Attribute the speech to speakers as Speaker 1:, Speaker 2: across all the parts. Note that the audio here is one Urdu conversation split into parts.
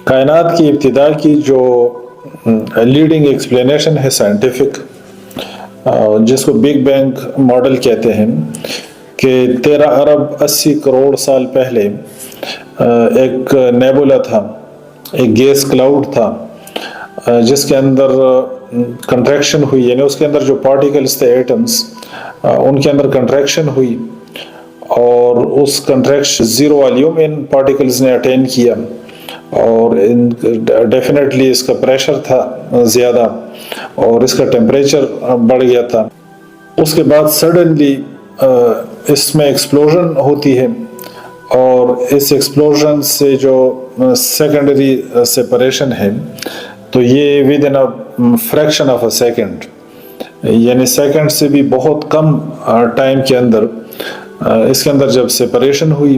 Speaker 1: کائنات کی ابتدا کی جو لیڈنگ ایکسپلینیشن ہے سائنٹیفک، جس کو بگ بینگ ماڈل کہتے ہیں، کہ 13 ارب 80 کروڑ سال پہلے ایک نیبولا تھا، ایک گیس کلاؤڈ تھا، جس کے اندر کنٹریکشن ہوئی، یعنی اس کے اندر جو پارٹیکلز تھے ایٹمز، ان کے اندر کنٹریکشن ہوئی، اور اس کنٹریکشن زیرو والیوم ان پارٹیکلز نے اٹین کیا، اور ڈیفینیٹلی اس کا پریشر تھا زیادہ اور اس کا ٹیمپریچر بڑھ گیا تھا۔ اس کے بعد سڈنلی اس میں ایکسپلوژن ہوتی ہے، اور اس ایکسپلوژن سے جو سیکنڈری سیپریشن ہے، تو یہ with in a fraction of a second, یعنی سیکنڈ سے بھی بہت کم ٹائم کے اندر اس کے اندر جب سیپریشن ہوئی،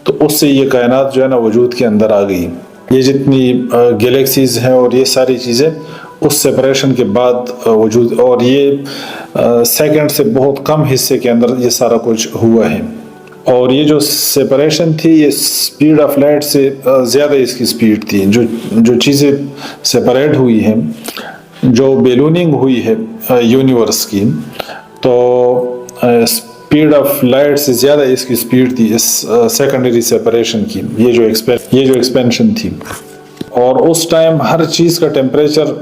Speaker 1: تو اس سے یہ کائنات جو ہے نا وجود کے اندر آ گئی۔ یہ جتنی گیلیکسیز ہیں اور یہ ساری چیزیں اس سیپریشن کے بعد وجود، اور یہ سیکنڈ سے بہت کم حصے کے اندر یہ سارا کچھ ہوا ہے۔ اور یہ جو سیپریشن تھی، یہ سپیڈ آف لائٹ سے زیادہ اس کی سپیڈ تھی۔ جو چیزیں سیپریٹ ہوئی ہیں، جو بیلوننگ ہوئی ہے یونیورس کی، تو سپیڈ آف لائٹ سے زیادہ اس کی سپیڈ تھی اس سیکنڈری سیپریشن کی، یہ جو ایکسپینشن تھی۔ اور اس ٹائم ہر چیز کا ٹیمپریچر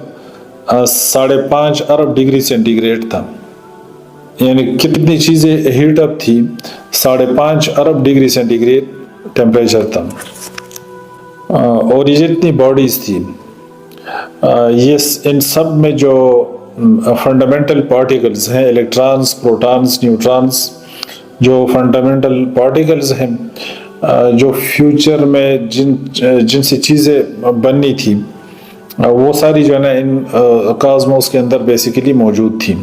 Speaker 1: 5.5 ارب ڈگری سینٹی گریڈ تھا، یعنی کتنی چیزیں ہیٹ اپ تھی، 5.5 ارب ڈگری سینٹی گریڈ ٹیمپریچر تھا۔ اور یہ جتنی باڈیز تھی، یہ ان سب میں جو فنڈامنٹل پارٹیکلز ہیں، الیکٹرانز، پروٹانز، نیوٹرانز، جو فنڈامنٹل پارٹیکلز ہیں، جو فیوچر میں جن سے چیزیں بننی تھی، وہ ساری جو ہے نا ان کازموس کے اندر بیسیکلی موجود تھیں۔